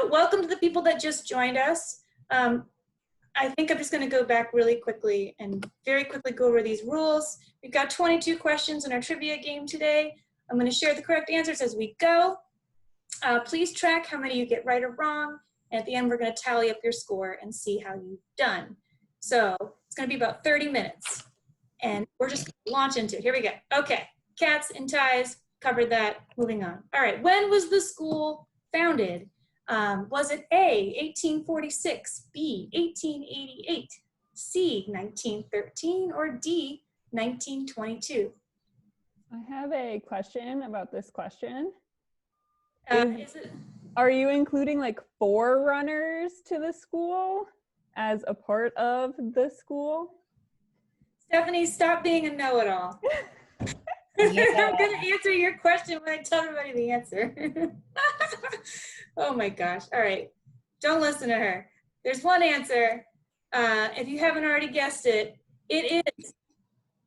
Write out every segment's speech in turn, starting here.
So welcome to the people that just joined us. I think I'm just going to go back really quickly and very quickly go over these rules. We've got 22 questions in our trivia game today. I'm going to share the correct answers as we go. Please track how many you get right or wrong. And at the end, we're going to tally up your score and see how you've done. So it's going to be about 30 minutes. And we're just going to launch into it. Here we go. Okay, cats and ties, covered that. Moving on. All right, when was the school founded? Was it A, 1846, B, 1888, C, 1913, or D, 1922? I have a question about this question. Are you including like forerunners to the school as a part of the school? Stephanie, stop being a know-it-all. Yeah. I'm going to answer your question when I tell everybody the answer. Oh my gosh. All right. Don't listen to her. There's one answer. If you haven't already guessed it, it is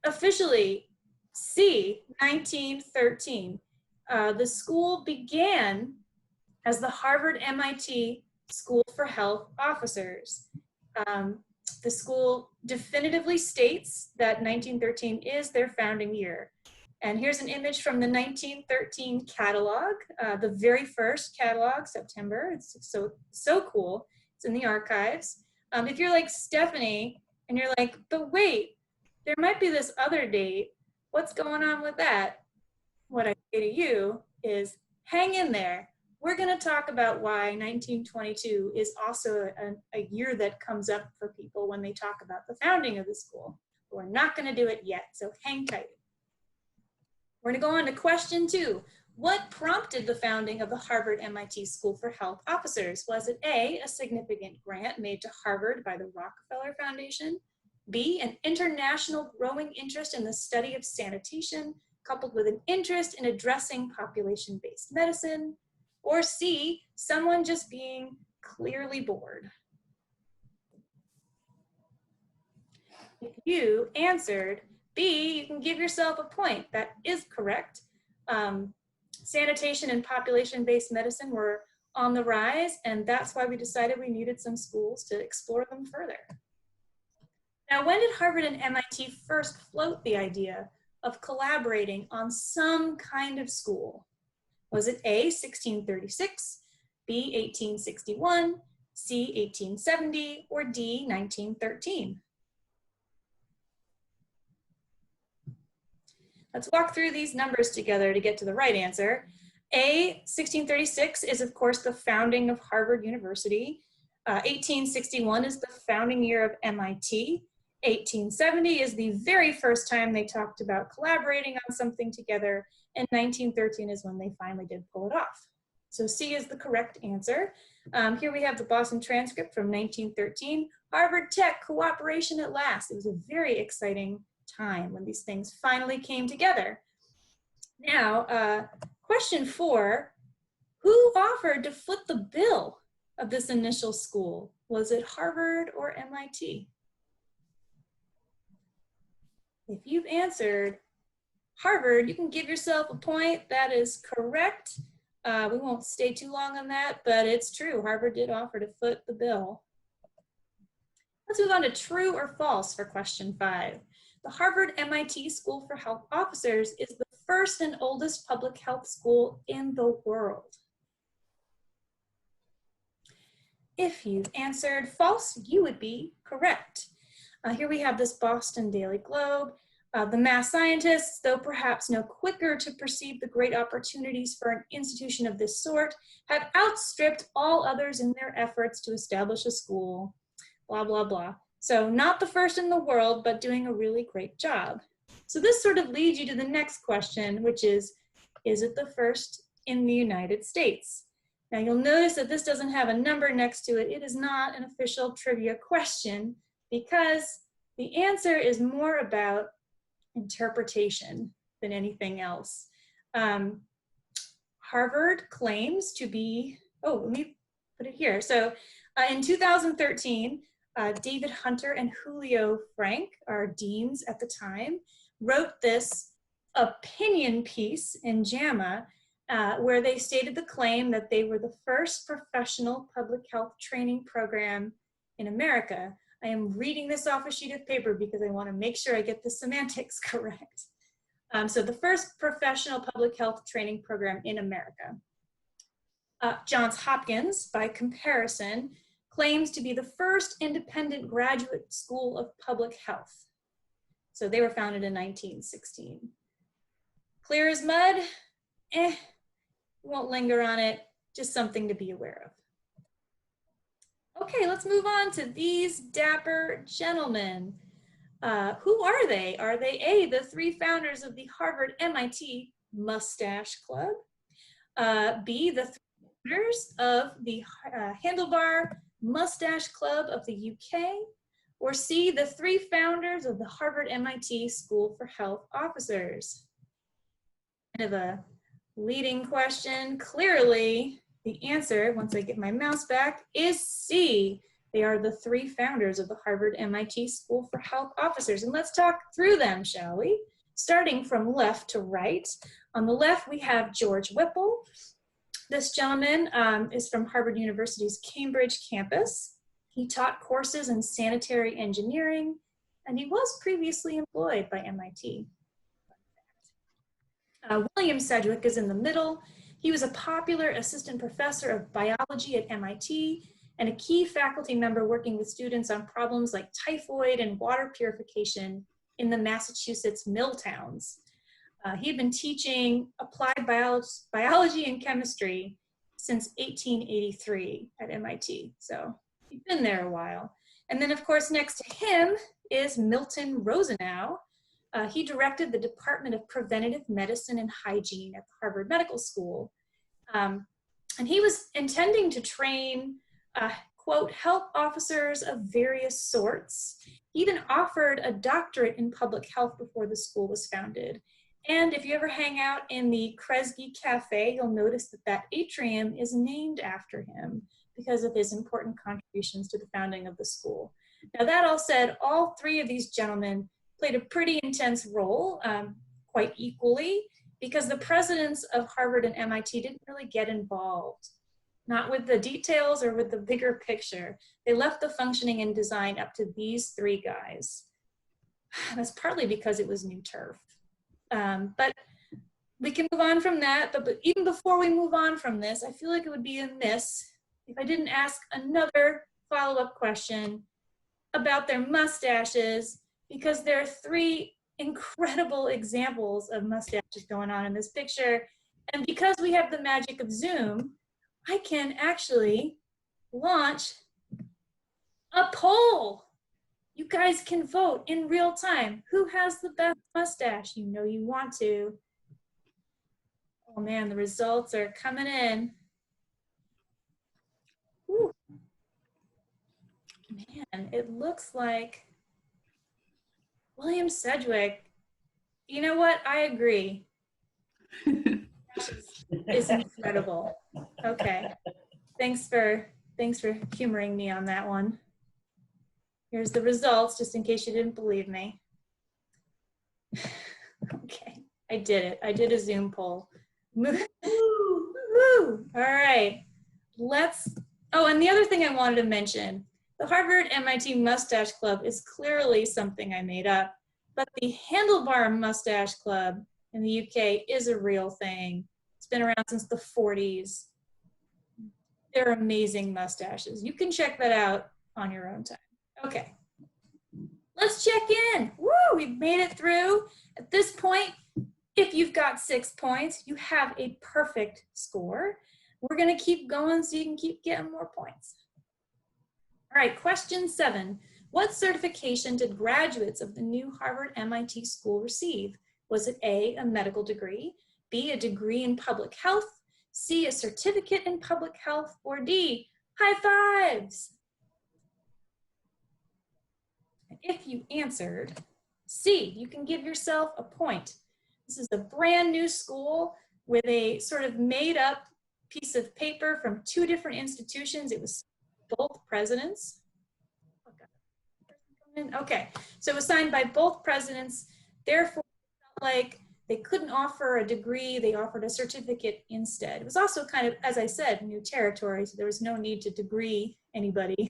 officially C, 1913. The school began as the Harvard-MIT School for Health Officers. The school definitively states that 1913 is their founding year. And here's an image from the 1913 catalog, the very first catalog, September. It's so cool. It's in the archives. If you're like Stephanie and you're like, but wait, there might be this other date. What's going on with that? What I say to you is hang in there. We're going to talk about why 1922 is also a year that comes up for people when they talk about the founding of the school. But we're not going to do it yet, so hang tight. We're going to go on to question 2. What prompted the founding of the Harvard-MIT School for Health Officers? Was it A, a significant grant made to Harvard by the Rockefeller Foundation, B, an international growing interest in the study of sanitation, coupled with an interest in addressing population-based medicine, or C, someone just being clearly bored? If you answered B, you can give yourself a point. That is correct. Sanitation and population-based medicine were on the rise, and that's why we decided we needed some schools to explore them further. Now, when did Harvard and MIT first float the idea of collaborating on some kind of school? Was it A, 1636, B, 1861, C, 1870, or D, 1913? Let's walk through these numbers together to get to the right answer. A, 1636 is of course the founding of Harvard University. 1861 is the founding year of MIT. 1870 is the very first time they talked about collaborating on something together, and 1913 is when they finally did pull it off. So C is the correct answer. Here we have the Boston transcript from 1913. Harvard Tech cooperation at last. It was a very exciting time when these things finally came together. Now, question 4, who offered to foot the bill of this initial school? Was it Harvard or MIT? If you've answered Harvard, you can give yourself a point. That is correct. We won't stay too long on that, but it's true. Harvard did offer to foot the bill. Let's move on to true or false for question 5. The Harvard-MIT School for Health Officers is the first and oldest public health school in the world. If you've answered false, you would be correct. Here we have this Boston Daily Globe. The mass scientists, though perhaps no quicker to perceive the great opportunities for an institution of this sort, have outstripped all others in their efforts to establish a school, blah, blah, blah. So not the first in the world, but doing a really great job. So this sort of leads you to the next question, which is it the first in the United States? Now you'll notice that this doesn't have a number next to it. It is not an official trivia question because the answer is more about interpretation than anything else. Harvard claims to be, let me put it here. So in 2013, David Hunter and Julio Frank, our deans at the time, wrote this opinion piece in JAMA where they stated the claim that they were the first professional public health training program in America. I am reading this off a sheet of paper because I want to make sure I get the semantics correct. So the first professional public health training program in America. Johns Hopkins, by comparison, claims to be the first independent graduate school of public health. So they were founded in 1916. Clear as mud? Won't linger on it, just something to be aware of. Okay, let's move on to these dapper gentlemen. Who are they? Are they A, the three founders of the Harvard MIT Mustache Club? B, the three founders of the Handlebar Mustache Club of the UK? Or C, the three founders of the Harvard MIT School for Health Officers? Kind of a leading question. Clearly, the answer, once I get my mouse back, is C. They are the three founders of the Harvard MIT School for Health Officers. And let's talk through them, shall we? Starting from left to right. On the left, we have George Whipple. This gentleman is from Harvard University's Cambridge campus. He taught courses in sanitary engineering, and he was previously employed by MIT. William Sedgwick is in the middle. He was a popular assistant professor of biology at MIT and a key faculty member working with students on problems like typhoid and water purification in the Massachusetts mill towns. He had been teaching applied biology and chemistry since 1883 at MIT, so he's been there a while. And then, of course, next to him is Milton Rosenau. He directed the Department of Preventative Medicine and Hygiene at the Harvard Medical School. And he was intending to train, quote, health officers of various sorts. He even offered a doctorate in public health before the school was founded. And if you ever hang out in the Kresge Cafe, you'll notice that that atrium is named after him because of his important contributions to the founding of the school. Now, that all said, all three of these gentlemen played a pretty intense role, quite equally, because the presidents of Harvard and MIT didn't really get involved, not with the details or with the bigger picture. They left the functioning and design up to these three guys. That's partly because it was new turf. But we can move on from that, but even before we move on from this, I feel like it would be amiss if I didn't ask another follow-up question about their mustaches, because there are three incredible examples of mustaches going on in this picture. And because we have the magic of Zoom, I can actually launch a poll. You guys can vote in real time. Who has the best mustache? You know you want to. Oh man, the results are coming in. Ooh. Man, it looks like William Sedgwick. You know what? I agree. It's incredible. Okay. Thanks for humoring me on that one. Here's the results, just in case you didn't believe me. Okay, I did it. I did a Zoom poll. Woo! All right, oh, and the other thing I wanted to mention, the Harvard MIT Mustache Club is clearly something I made up, but the Handlebar Mustache Club in the UK is a real thing. It's been around since the 40s. They're amazing mustaches. You can check that out on your own time. Okay, let's check in. Woo, we've made it through. At this point, if you've got 6 points, you have a perfect score. We're gonna keep going so you can keep getting more points. All right, question 7. What certification did graduates of the new Harvard MIT school receive? Was it A, a medical degree, B, a degree in public health, C, a certificate in public health, or D, high fives? If you answered C, you can give yourself a point. This is a brand new school with a sort of made up piece of paper from 2 different institutions. It was both presidents. Okay, so it was signed by both presidents. Therefore, it felt like They couldn't offer a degree, they offered a certificate instead. It was also kind of, as I said, new territory, so there was no need to degree anybody.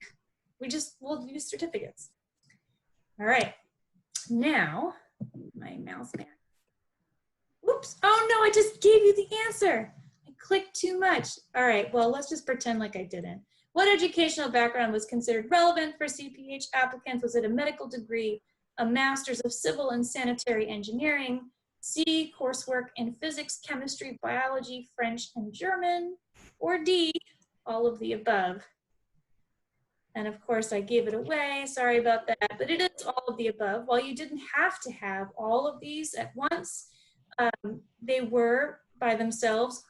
We'll use certificates. All right, now, my mouse back. Whoops, oh no, I just gave you the answer. I clicked too much. All right, well, let's just pretend like I didn't. What educational background was considered relevant for CPH applicants? Was it a medical degree, a master's of civil and sanitary engineering, C, coursework in physics, chemistry, biology, French, and German, or D, all of the above? And of course, I gave it away. Sorry about that, but it is all of the above. While you didn't have to have all of these at once, they were by themselves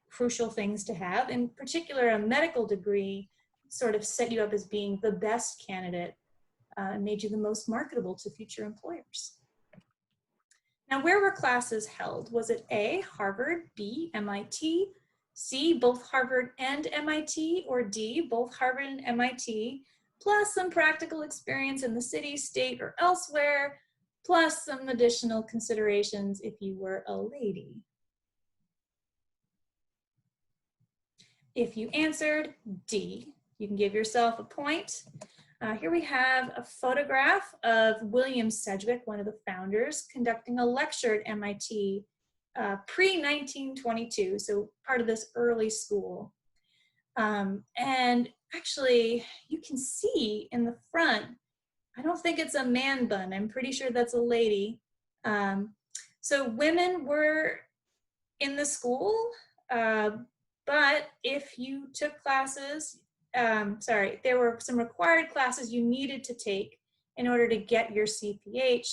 crucial things to have. In particular, a medical degree sort of set you up as being the best candidate and made you the most marketable to future employers. Now, where were classes held? Was it A, Harvard, B, MIT, C, both Harvard and MIT, or D, both Harvard and MIT, plus some practical experience in the city, state, or elsewhere, plus some additional considerations if you were a lady? If you answered D, you can give yourself a point. Here we have a photograph of William Sedgwick, one of the founders, conducting a lecture at MIT pre-1922, so part of this early school. And actually, you can see in the front, I don't think it's a man bun. I'm pretty sure that's a lady. So women were in the school, but if you took classes, there were some required classes you needed to take in order to get your CPH,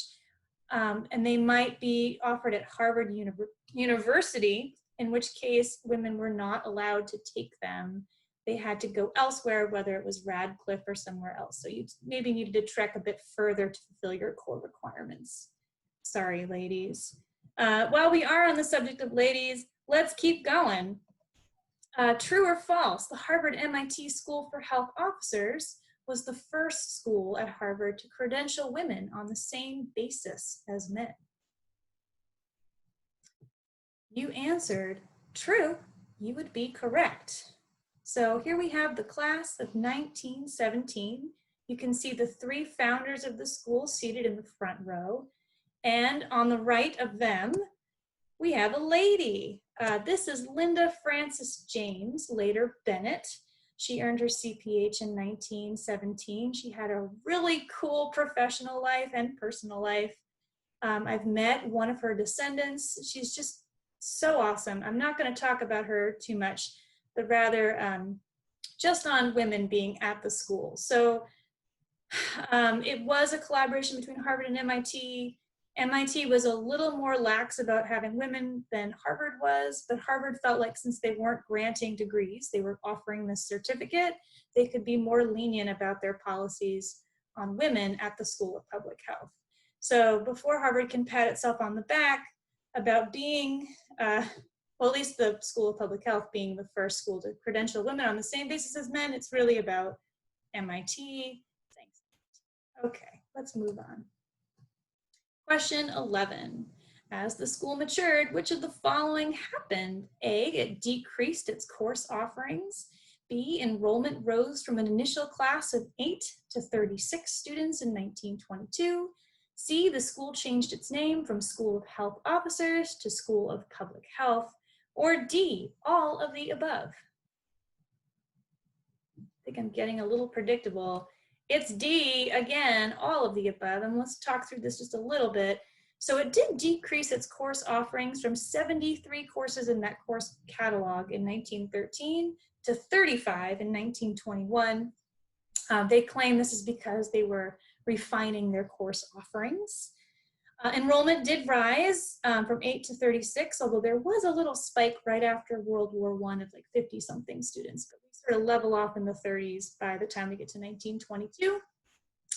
and they might be offered at Harvard University, in which case women were not allowed to take them. They had to go elsewhere, whether it was Radcliffe or somewhere else. So you maybe needed to trek a bit further to fulfill your core requirements. Sorry, ladies. While we are on the subject of ladies, let's keep going. True or false, the Harvard-MIT School for Health Officers was the first school at Harvard to credential women on the same basis as men. You answered true, you would be correct. So here we have the class of 1917. You can see the three founders of the school seated in the front row. And on the right of them, we have a lady. This is Linda Frances James, later Bennett. She earned her CPH in 1917. She had a really cool professional life and personal life. I've met one of her descendants. She's just so awesome. I'm not going to talk about her too much, but rather just on women being at the school. So it was a collaboration between Harvard and MIT. MIT was a little more lax about having women than Harvard was, but Harvard felt like since they weren't granting degrees, they were offering this certificate, they could be more lenient about their policies on women at the School of Public Health. So before Harvard can pat itself on the back about being, well, at least the School of Public Health being the first school to credential women on the same basis as men, it's really about MIT. Thanks. Okay, let's move on. Question 11. As the school matured, which of the following happened? A, it decreased its course offerings. B, enrollment rose from an initial class of 8 to 36 students in 1922. C, the school changed its name from School of Health Officers to School of Public Health. Or D, all of the above. I think I'm getting a little predictable. It's D, again, all of the above, and let's talk through this just a little bit. So it did decrease its course offerings from 73 courses in that course catalog in 1913 to 35 in 1921. They claim this is because they were refining their course offerings. Enrollment did rise from 8 to 36, although there was a little spike right after World War I of like 50-something students, but we sort of level off in the 30s by the time we get to 1922.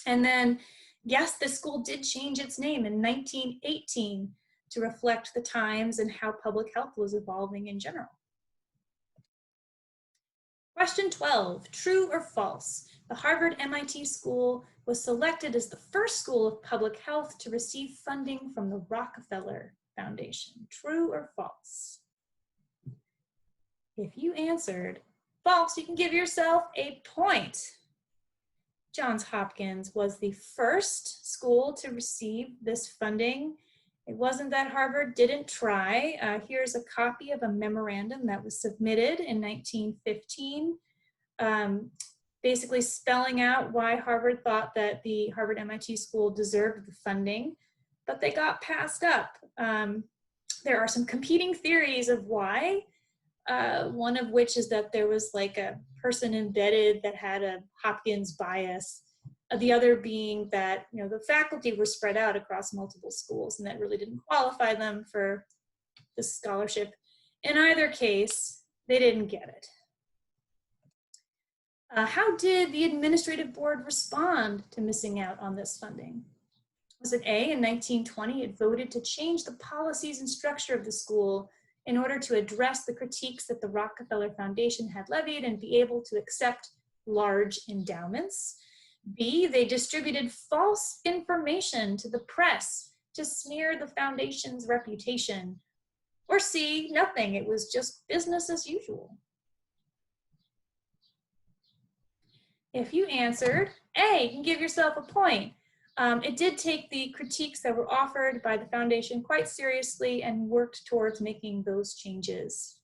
And then, yes, the school did change its name in 1918 to reflect the times and how public health was evolving in general. Question 12, true or false? The Harvard-MIT school was selected as the first school of public health to receive funding from the Rockefeller Foundation? True or false? If you answered false, you can give yourself a point. Johns Hopkins was the first school to receive this funding. It wasn't that Harvard didn't try. Here's a copy of a memorandum that was submitted in 1915, basically spelling out why Harvard thought that the Harvard-MIT school deserved the funding, but they got passed up. There are some competing theories of why. One of which is that there was like a person embedded that had a Hopkins bias. The other being that, you know, the faculty were spread out across multiple schools and that really didn't qualify them for the scholarship. In either case, they didn't get it. How did the administrative board respond to missing out on this funding? Was it A, in 1920, it voted to change the policies and structure of the school in order to address the critiques that the Rockefeller Foundation had levied and be able to accept large endowments? B, they distributed false information to the press to smear the foundation's reputation? Or C, nothing, it was just business as usual? If you answered A, you can give yourself a point. It did take the critiques that were offered by the foundation quite seriously and worked towards making those changes.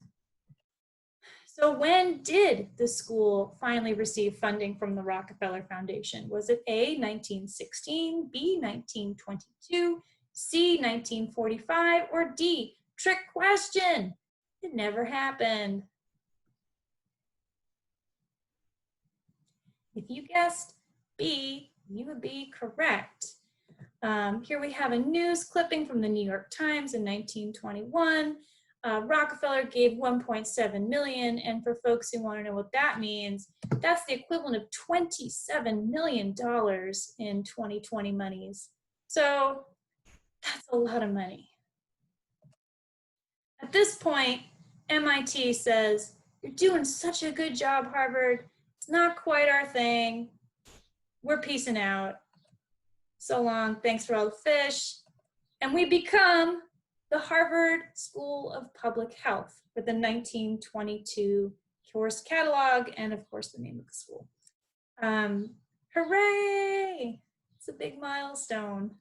So when did the school finally receive funding from the Rockefeller Foundation? Was it A, 1916, B, 1922, C, 1945, or D, trick question? It never happened. If you guessed B, you would be correct. Here we have a news clipping from the New York Times in 1921. Rockefeller gave 1.7 million, and for folks who want to know what that means, that's the equivalent of $27 million in 2020 monies. So that's a lot of money. At this point, MIT says, you're doing such a good job, Harvard. It's not quite our thing. We're peacing out. So long, thanks for all the fish. And we become the Harvard School of Public Health for the 1922 course catalog and of course the name of the school. Hooray! It's a big milestone.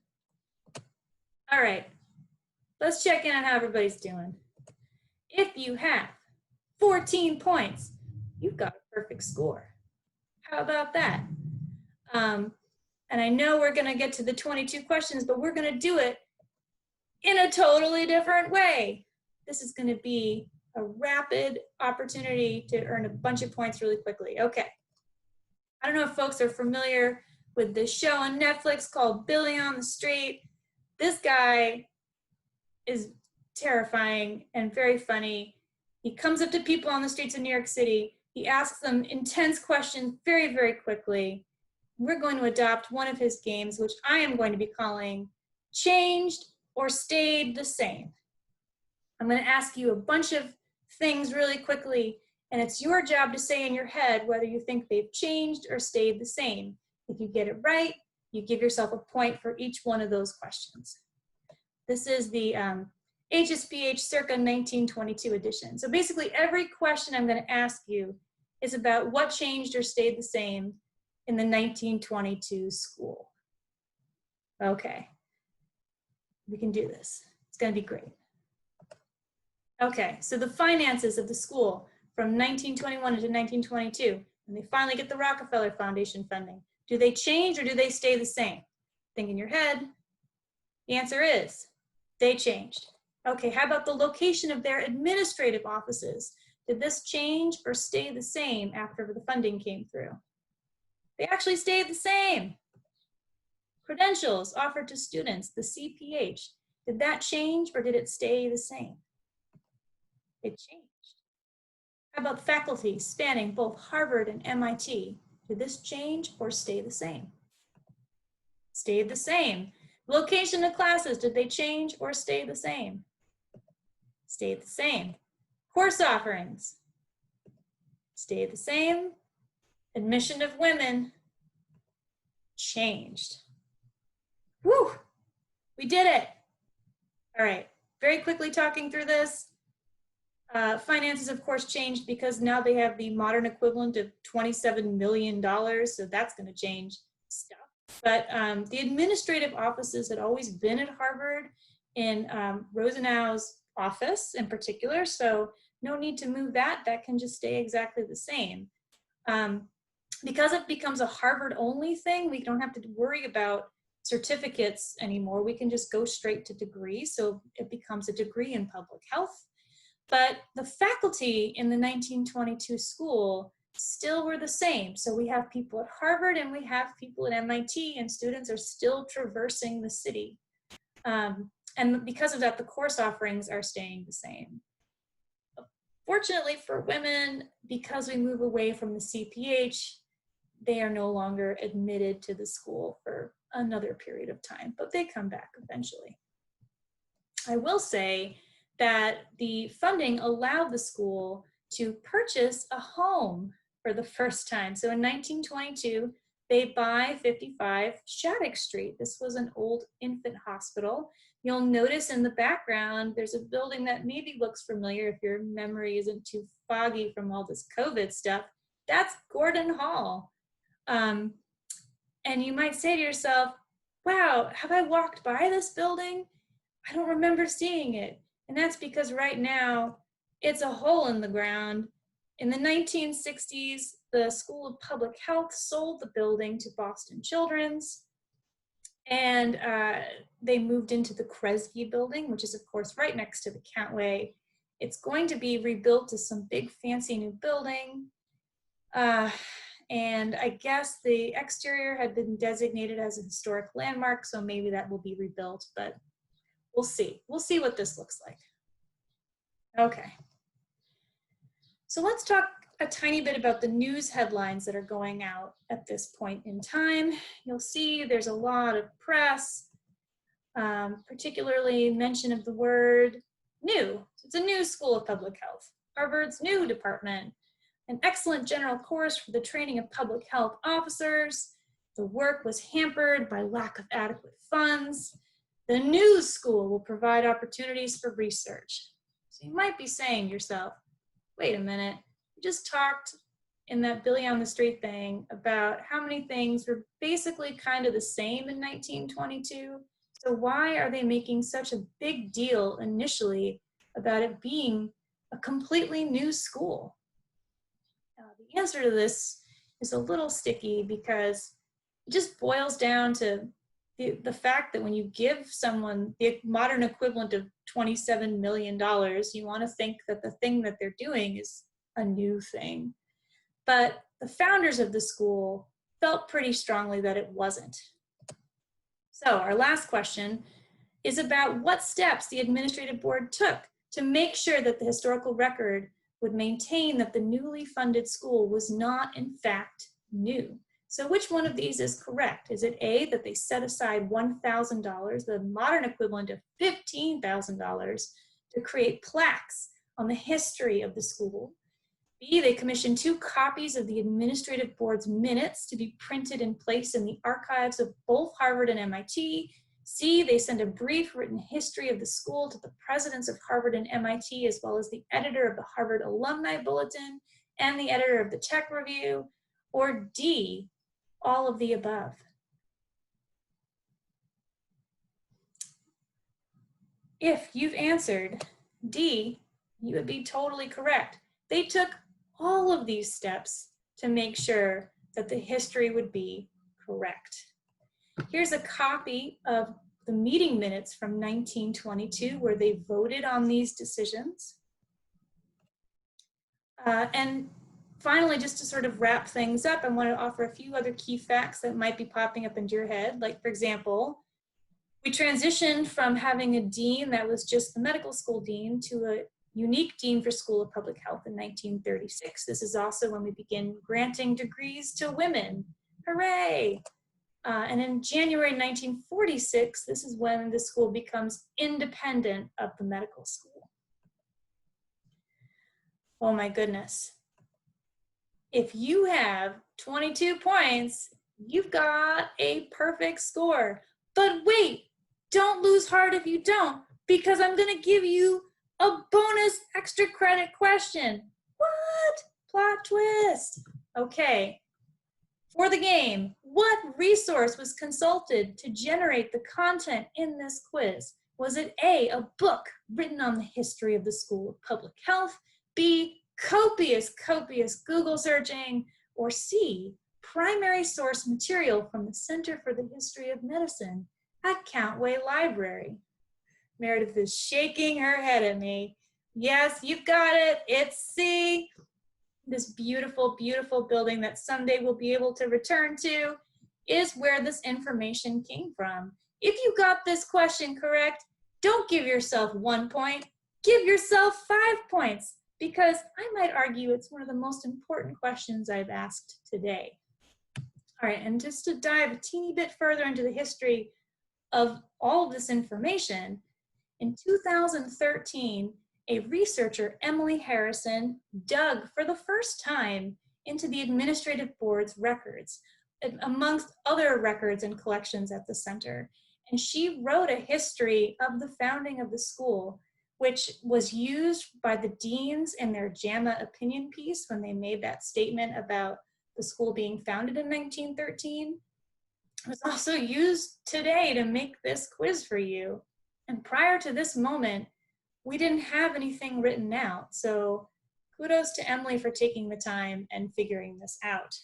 All right, let's check in on how everybody's doing. If you have 14 points, you've got a perfect score. How about that? And I know we're gonna get to the 22 questions, but we're gonna do it in a totally different way. This is gonna be a rapid opportunity to earn a bunch of points really quickly. Okay. I don't know if folks are familiar with this show on Netflix called Billy on the Street. This guy is terrifying and very funny. He comes up to people on the streets of New York City. He asks them intense questions very, very quickly. We're going to adopt one of his games, which I am going to be calling Changed or Stayed the Same. I'm going to ask you a bunch of things really quickly, and it's your job to say in your head whether you think they've changed or stayed the same. If you get it right, you give yourself a point for each one of those questions. This is the HSPH circa 1922 edition. So basically every question I'm going to ask you is about what changed or stayed the same in the 1922 school. Okay, we can do this. It's going to be great. Okay, so the finances of the school from 1921 to 1922, and they finally get the Rockefeller Foundation funding. Do they change or do they stay the same? Think in your head. The answer is they changed. Okay, how about the location of their administrative offices? Did this change or stay the same after the funding came through? They actually stayed the same. Credentials offered to students, the CPH, did that change or did it stay the same? It changed. How about faculty spanning both Harvard and MIT? Did this change or stay the same? Stayed the same. Location of classes, did they change or stay the same? Stayed the same. Course offerings, stayed the same. Admission of women, changed. Woo, we did it. All right, very quickly talking through this. Finances, of course, changed because now they have the modern equivalent of $27 million, so that's going to change stuff. But the administrative offices had always been at Harvard in Rosenau's office in particular, so no need to move that. That can just stay exactly the same. Because it becomes a Harvard-only thing, we don't have to worry about certificates anymore. We can just go straight to degree, so it becomes a degree in public health. But the faculty in the 1922 school still were the same. So we have people at Harvard and we have people at MIT, and students are still traversing the city. And because of that, the course offerings are staying the same. Fortunately for women, because we move away from the CPH, they are no longer admitted to the school for another period of time, but they come back eventually. I will say that the funding allowed the school to purchase a home for the first time. So in 1922, they buy 55 Shattuck Street. This was an old infant hospital. You'll notice in the background, there's a building that maybe looks familiar if your memory isn't too foggy from all this COVID stuff. That's Gordon Hall. And you might say to yourself, wow, have I walked by this building? I don't remember seeing it. And that's because right now it's a hole in the ground. In the 1960s, the School of Public Health sold the building to Boston Children's, and they moved into the Kresge building, which is of course right next to the Countway. It's going to be rebuilt to some big fancy new building. And I guess the exterior had been designated as a historic landmark, so maybe that will be rebuilt, but we'll see. We'll see what this looks like. Okay. So let's talk a tiny bit about the news headlines that are going out at this point in time. You'll see there's a lot of press, particularly mention of the word new. It's a new school of public health. Harvard's new department, an excellent general course for the training of public health officers. The work was hampered by lack of adequate funds. The new school will provide opportunities for research. So you might be saying to yourself, wait a minute, we just talked in that Billy on the Street thing about how many things were basically kind of the same in 1922. So why are they making such a big deal initially about it being a completely new school? The answer to this is a little sticky because it just boils down to the fact that when you give someone the modern equivalent of $27 million, you want to think that the thing that they're doing is a new thing. But the founders of the school felt pretty strongly that it wasn't. So our last question is about what steps the administrative board took to make sure that the historical record would maintain that the newly funded school was not in fact new. So which one of these is correct? Is it A, that they set aside $1,000, the modern equivalent of $15,000, to create plaques on the history of the school? B, they commissioned 2 copies of the administrative board's minutes to be printed and placed in the archives of both Harvard and MIT. C, they send a brief written history of the school to the presidents of Harvard and MIT, as well as the editor of the Harvard Alumni Bulletin and the editor of the Tech Review. Or D, all of the above. If you've answered D, you would be totally correct. They took all of these steps to make sure that the history would be correct. Here's a copy of the meeting minutes from 1922 where they voted on these decisions. And finally, just to sort of wrap things up, I want to offer a few other key facts that might be popping up into your head. Like, for example, we transitioned from having a dean that was just the medical school dean to a unique dean for School of Public Health in 1936. This is also when we begin granting degrees to women. Hooray! And in January 1946, this is when the school becomes independent of the medical school. Oh my goodness. If you have 22 points, you've got a perfect score. But wait, don't lose heart if you don't. because I'm gonna give you a bonus extra credit question. What? Plot twist. Okay. For the game, what resource was consulted to generate the content in this quiz? Was it A, a book written on the history of the School of Public Health, B, copious Google searching, or C, primary source material from the Center for the History of Medicine at Countway Library? Meredith is shaking her head at me. Yes, you've got it. It's C. This beautiful, beautiful building that someday we'll be able to return to is where this information came from. If you got this question correct, don't give yourself 1 point, give yourself 5 points, because I might argue it's one of the most important questions I've asked today. All right, and just to dive a teeny bit further into the history of all of this information, in 2013, a researcher, Emily Harrison, dug for the first time into the administrative board's records, amongst other records and collections at the center. And she wrote a history of the founding of the school, which was used by the deans in their JAMA opinion piece when they made that statement about the school being founded in 1913. It was also used today to make this quiz for you. And prior to this moment, we didn't have anything written out. So kudos to Emily for taking the time and figuring this out.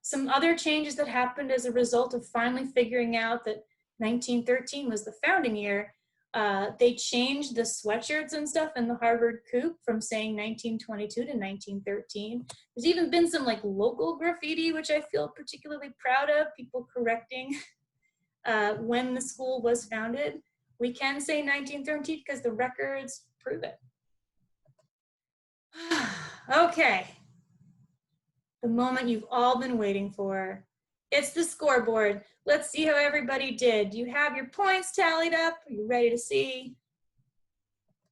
Some other changes that happened as a result of finally figuring out that 1913 was the founding year. They changed the sweatshirts and stuff in the Harvard Coop from saying 1922 to 1913. There's even been some like local graffiti, which I feel particularly proud of, people correcting when the school was founded. We can say 1913 because the records prove it. Okay, the moment you've all been waiting for. It's the scoreboard. Let's see how everybody did. Do you have your points tallied up? Are you ready to see?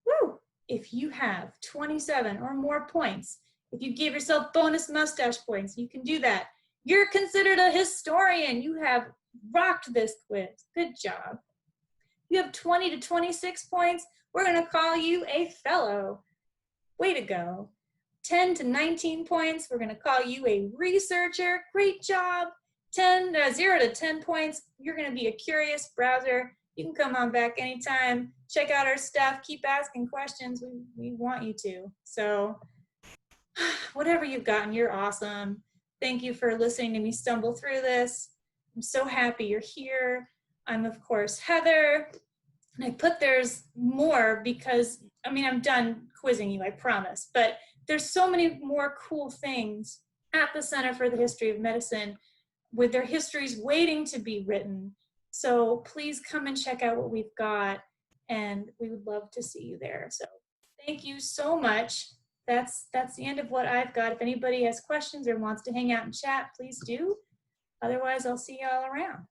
Woo! If you have 27 or more points, if you give yourself bonus mustache points, you can do that. You're considered a historian. You have rocked this quiz. Good job. You have 20 to 26 points, we're gonna call you a fellow. Way to go. 10 to 19 points, we're gonna call you a researcher. Great job. 0 to 10 points, you're gonna be a curious browser. You can come on back anytime, check out our stuff, keep asking questions. We want you to. So whatever you've gotten, you're awesome. Thank you for listening to me stumble through this. I'm so happy you're here. I'm, of course, Heather, and I put there's more because, I mean, I'm done quizzing you, I promise, but there's so many more cool things at the Center for the History of Medicine with their histories waiting to be written. So please come and check out what we've got, and we would love to see you there. So thank you so much. That's the end of what I've got. If anybody has questions or wants to hang out and chat, please do. Otherwise, I'll see y'all around.